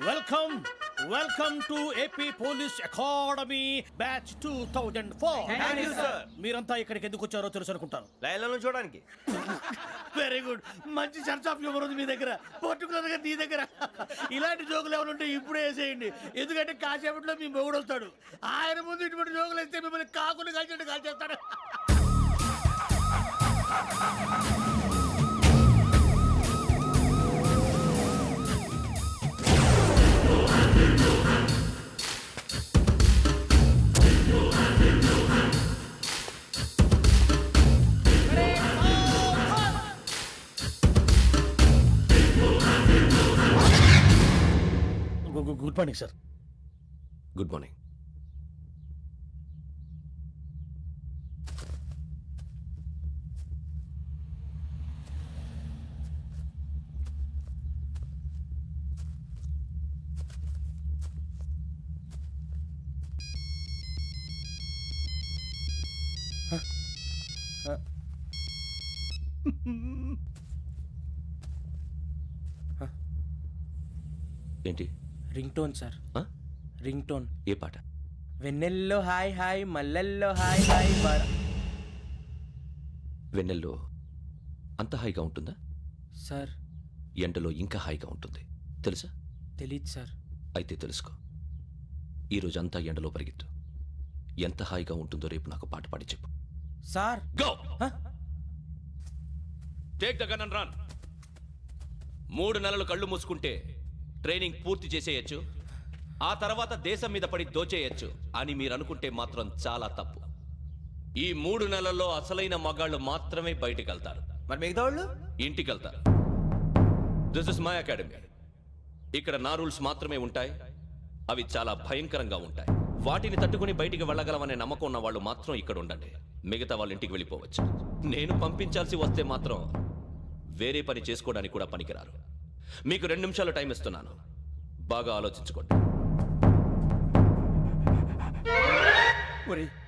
Welcome welcome to AP police academy batch 2004. మీరంతా ఇక్కడికి ఎందుకు వచ్చారో తెలుసు అనుకుంటాను. లైన్లో చూడడానికి. Very good. మంచి సెన్స్ ఆఫ్ హ్యూమర్ ఉంది మీ దగ్గర, పర్టికులర్ గా నీ దగ్గర. ఇలాంటి జోకులు ఏమైనా ఉంటే ఇప్పుడే వేసేయండి, ఎందుకంటే కాసేపట్లో మీ మొగుడు వస్తాడు. ఆయన ముందు ఇటువంటి జోకులు వేస్తే మిమ్మల్ని కాకుని కాల్చేట్టు కాల్చేస్తాడు. Good morning sir. Good morning. ఏంటి? Ring tone sir. Ring tone. ఏ పాట? వెన్నెల్లో హాయ్ హాయ్ మల్లెల్లో హాయ్ హాయ్. వెన్నెల్లో అంత హాయిగా ఉంటుందా సార్? ఎండలో ఇంకా హాయిగా ఉంటుంది తెలుసా? తెలీదు సార్. అయితే తెలుసుకో. ఈరోజు అంతా ఎండలో పరిగెత్తు. ఎంత హాయిగా ఉంటుందో రేపు నాకు పాట పాడి చెప్పు. Sir go. Take the gun and run. 3 నెలలు కళ్ళు మూసుకుంటే ట్రైనింగ్ పూర్తి చేసేయచ్చు, ఆ తర్వాత దేశం మీద పడి దోచేయచ్చు అని మీరు అనుకుంటే మాత్రం చాలా తప్పు. ఈ 3 నెలల్లో అసలైన మగాళ్ళు మాత్రమే బయటికి వెళ్తారు. మరి మిగతా వాళ్ళు ఇంటికి వెళ్తారు. This is my academy. ఇక్కడ నా రూల్స్ మాత్రమే ఉంటాయి. అవి చాలా భయంకరంగా ఉంటాయి. వాటిని తట్టుకుని బయటికి వెళ్ళగలమనే నమ్మకం ఉన్న వాళ్ళు మాత్రం ఇక్కడ ఉండండి. మిగతా వాళ్ళు ఇంటికి వెళ్ళిపోవచ్చు. నేను పంపించాల్సి వస్తే మాత్రం వేరే పని చేసుకోవడానికి కూడా పనికిరారు. మీకు 2 నిమిషాలు టైం ఇస్తున్నాను, బాగా ఆలోచించుకోండి.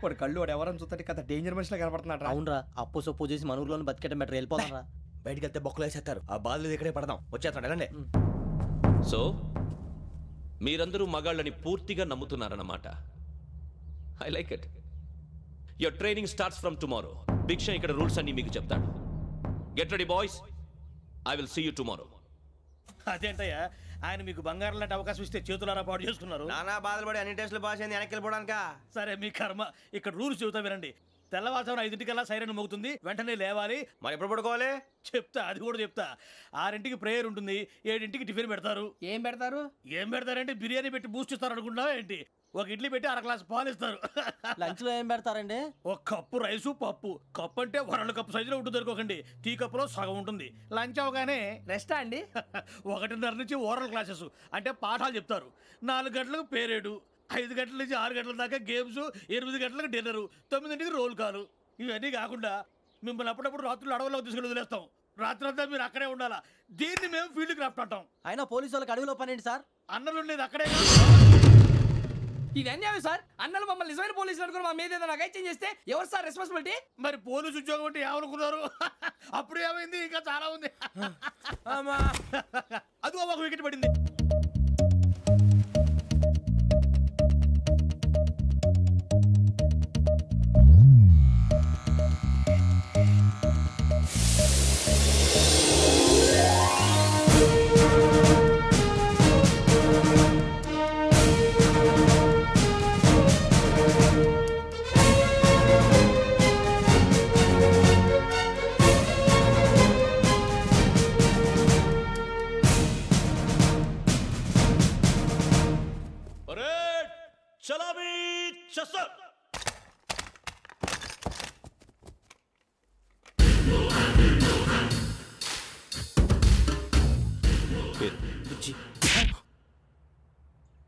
వాడు కళ్ళు వాడు ఎవరని చూస్తే కదా డేంజర్ మనిషిలో కనపడుతున్నాడు. అవునరా, అప్పు సొప్పు చేసి మన ఊర్లో బతికేయడం బెటర్. వెళ్ళిపోతారా? బయటికి వెళ్తే బొక్కలు వేసేస్తారు. ఆ బాధలు ఇక్కడే పడదాం. వచ్చేస్తాడు వెళ్ళండి. సో మీరందరూ మగాళ్ళని పూర్తిగా నమ్ముతున్నారన్నమాట. I like it. Your training starts from tomorrow. భిక్ష ఇక్కడ రూల్స్ అన్ని మీకు చెప్తాడు. Get ready boys, I will see you tomorrow. అదేంటయ్యా, ఆయన మీకు బంగారం లాంటి అవకాశం ఇస్తే చేతులారా పాటు చేసుకున్నారు. నానా బాధలు పడి అన్ని టెస్టులు పాస్ అయింది, వెనక్కి వెళ్ళిపోవడానికా? సరే మీ కర్మ. ఇక్కడ రూల్స్ చెబుతా వినండి. తెల్లవారుజామున 5 సైరన్ మోగుతుంది, వెంటనే లేవాలి. మరి ఎప్పుడు పడుకోవాలి? చెప్తా, అది కూడా చెప్తా. 6 ప్రేయర్ ఉంటుంది, 7 టిఫిన్ పెడతారు. ఏం పెడతారు? ఏం పెడతారంటే బిర్యానీ పెట్టి బూస్ట్ ఇస్తారు అనుకుంటున్నావా ఏంటి? ఒక ఇడ్లీ పెట్టి 1 గ్లాస్ పాలు ఇస్తారు. లంచ్ లో ఏం పెడతారండి? ఒక కప్పు రైసు పప్పు. కప్పు అంటే 1 కప్పు సైజులో ఉంటుంది అనుకోకండి. టీ కప్పులో సగం ఉంటుంది. లంచ్ అవగానే రెస్టా అండి? 1:30 నుంచి ఓరల్ క్లాసెస్ అంటే పాఠాలు చెప్తారు. 4 గంటలకు పేరేడు, 5 గంటల నుంచి 6 గంటల దాకా గేమ్స్, 8 గంటలకు డిన్నరు, 9ంటికి రోల్ కాలు. ఇవన్నీ కాకుండా మిమ్మల్ని అప్పుడప్పుడు రాత్రులు అడవుల్లో తీసుకెళ్ళి వదిలేస్తాం. రాత్రి అంతా మీరు అక్కడే ఉండాలా. దీన్ని మేము ఫీల్డ్ క్రాఫ్ట్ అంటాం. అయినా పోలీసు వాళ్ళకి అడవిలో పని ఏంటి సార్? అన్నలు ఉండేది అక్కడే. ఇది అన్యాయం సార్. అన్నలు మమ్మల్ని నిజమైన పోలీసులు అనుకుని మా మీద ఏదైనా చేంజ్ చేస్తే ఎవరు సార్ రెస్పాన్సిబిలిటీ? మరి పోలీసు ఉద్యోగం అంటే ఏమనుకున్నారు? అప్పుడు ఏమైంది, ఇంకా చాలా ఉంది. అది ఒక వికెట్ పడింది.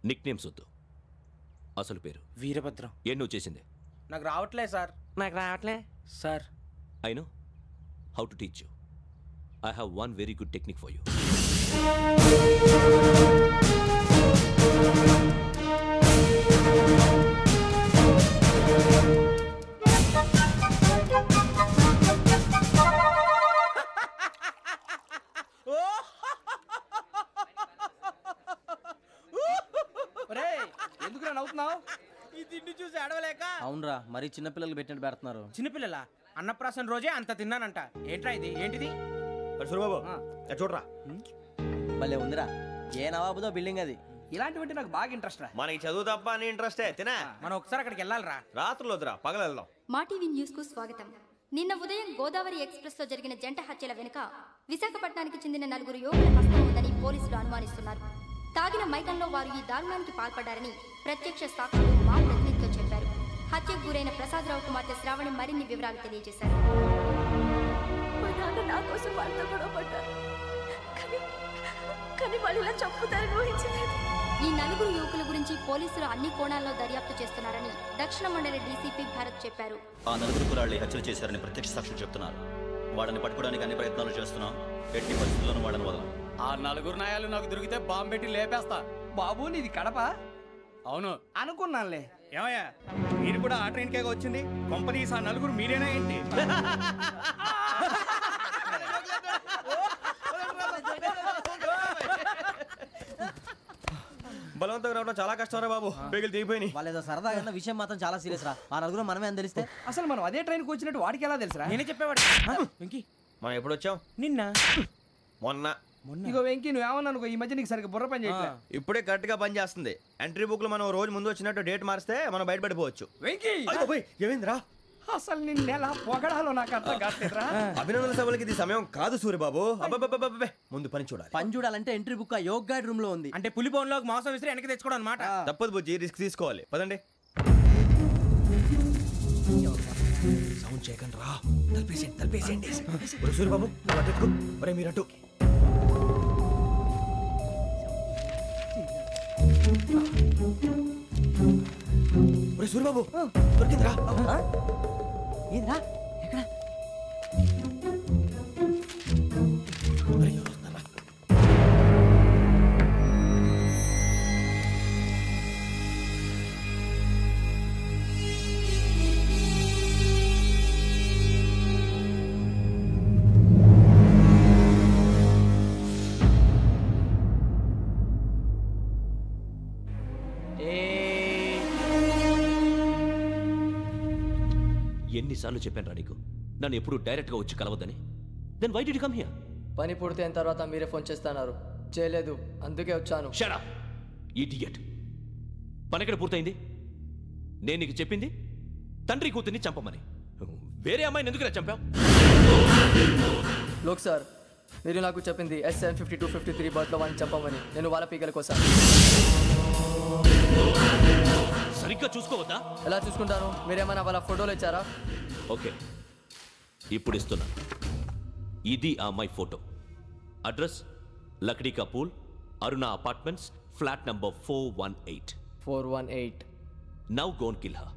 నిక్ నేమ్స్ వద్దు, అసలు పేరు. వీరభద్రం. ఏం నువ్వు చేసింది? నాకు రావట్లే సార్. నాకు రావట్లే sir. I know how to teach you. I have one very good technique for you. ఏంట్రా నవ్వుతున్నావు? ఈ తిండి చూసి అడవలేక. అవునరా మరి చిన్నపిల్లలు పెట్టినట్టు పెడుతున్నారు. చిన్నపిల్లల అన్నప్రాసన రోజే అంత తిన్నానంట. ఏంట్రా ఇది? ఏంటిది? సూరిబాబు చూడరా భలే ఉందిరా. ఏ నవాబుదో బిల్డింగ్ అది. ఇలాంటివంటే నాకు బాగా ఇంట్రెస్ట్ రా. మనకి చదువు తప్ప అని ఇంట్రెస్టే తినా. మనం ఒకసారి అక్కడికి వెళ్ళాలిరా. రాత్రులు వద్దురా పగలు వెళ్దాం. మా టీవీ న్యూస్ కు స్వాగతం. నిన్న ఉదయం గోదావరి ఎక్స్ప్రెస్ లో జరిగిన జంట హత్యల వెనుక విశాఖపట్నానికి చెందిన 4 యువకుల హస్తం ఉందని పోలీసులు అనుమానిస్తున్నారు. తాగిన మైకంలో వారు ఈ దారుణానికి పాల్పడ్డారని ప్రత్యక్ష సాక్షులు మా ప్రతినిధితో చెప్పారు. హత్యకు గురైన ప్రసాదరావు కుమార్తె శ్రావణి మరిన్ని వివరాలు తెలియజేశారు. మా నాన్న నా కోసం వాళ్ళతో గొడవ పడ్డారు, కానీ వాళ్ళు ఇలా చంపుతారని ఊహించలేదు. ఈ 4 యువకుల గురించి పోలీసులు అన్ని కోణాల్లో దర్యాప్తు చేస్తున్నారని దక్షిణ మండలి డీసీపీ భరత్ చెప్పారు. ఆ 4 కుర్రాళ్ళు హత్యలు చేశారని ప్రత్యక్ష సాక్షులు చెప్తున్నారు. వాళ్ళని పట్టుకోవడానికి అన్ని ప్రయత్నాలు చేస్తున్నాం. ఎట్టి పరిస్థితుల్లోనూ వాళ్ళని వదలం. ఆ 4 నాయాలు నాకు దొరికితే బాంబు పెట్టి లేపేస్తా. బాబు నీది కడప? అవును అనుకున్నానులే. ఏమయ్యా, మీరు కూడా ఆ ట్రైన్ కేగా వచ్చింది? కంపెనీస్ ఆ 4 మీరేనా ఏంటి? బలవంతంగా రావడం చాలా కష్టం రా బాబు. బేగులు దిగిపోయినాయి. వాళ్ళు ఏదో సరదాగా విషయం మాత్రం చాలా సీరియస్ రా. ఆ నలుగురు మనమే అని తెలిస్తే అసలు మనం అదే ట్రైన్కి వచ్చినట్టు వాడికి ఎలా తెలుసురా? నేనే చెప్పేవాడు. వెంకీ, మనం ఎప్పుడు వచ్చాం? నిన్న మొన్న. ఇగో వెంకీ నువ్వేమన్నా అనుకో, ఈ మధ్య నీకు సరిగ్గా బుర్ర పని చేయట్లే. ఇప్పుడే కరెక్ట్ గా పని చేస్తుంది. ఎంట్రీ బుక్ లో మనం రోజు ముందు వచ్చినట్టు డేట్ మారిస్తే మనం బయటపడిపోవచ్చు. వెంకీ ఏమైందిరా? అసలు నిన్న ఎలా పొగడాలో నాకు అర్థం కాట్లేదురా. అభినందన సభలకి ఇది సమయం కాదు సూరిబాబు. అబ్బబ్బబ్బబ్బబ్బే, ముందు పని చూడాలి. పని చూడాలంటే ఎంట్రీ బుక్ ఆ యోగ్ గైడ్ రూమ్ లో ఉంది. అంటే పులి బోన్లోకి మాంసం విసిరి వెనక్కి తెచ్చుకోవడం అనమాట. తప్పదు బుజ్జి, రిస్క్ తీసుకోవాలి. పదండి. సౌండ్ చేయకండి రా. తలపేసేయండి. సూరిబాబు నువ్వు అటు ఎత్తుకో. ఒరే మీరు అటు. ఒరే సూరిబాబు దొరికిందిరా. ఏంద్రా ఎక్కడ? ఒరే, ఎవరు వస్తున్నారా? ఎన్నిసార్లు చెప్పాను రా నీకు నన్ను ఎప్పుడు డైరెక్ట్గా వచ్చి కలవద్దని? Then why did you come here? పని పూర్తయిన తర్వాత మీరే ఫోన్ చేస్తున్నారు. చేయలేదు, అందుకే వచ్చాను. Shut up idiot. పని ఎక్కడ పూర్తయింది? నేను నీకు చెప్పింది తండ్రి కూతుర్ని చంపమని. వేరే అమ్మాయిని ఎందుకురా చంపావు? లోక్ సార్, మీరు నాకు చెప్పింది SN5253 బర్త్లో వాడిని చంపమని. నేను వాళ్ళ పీకల కోసం. సరిగ్గా చూసుకోవద్దా? ఎలా చూసుకుంటాను? మీరేమైనా వాళ్ళ ఫోటోలు ఇచ్చారా? ఓకే, ఇప్పుడు ఇస్తున్నా. ఇది ఆ అమ్మాయి ఫోటో. అడ్రస్ లక్డీ కా pool, Aruna apartments, flat number 418. 418. Now go and kill her.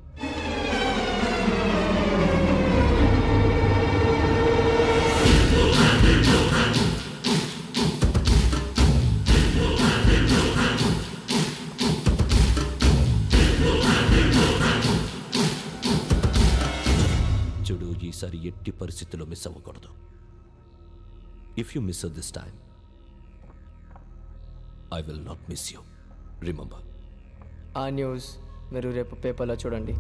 చూడు, ఈసారి ఎట్టి పరిస్థితుల్లో మిస్ అవ్వకూడదు. If you miss this time I will not miss you. Remember. ఆ న్యూస్ మీరు రేపు పేపర్లో చూడండి.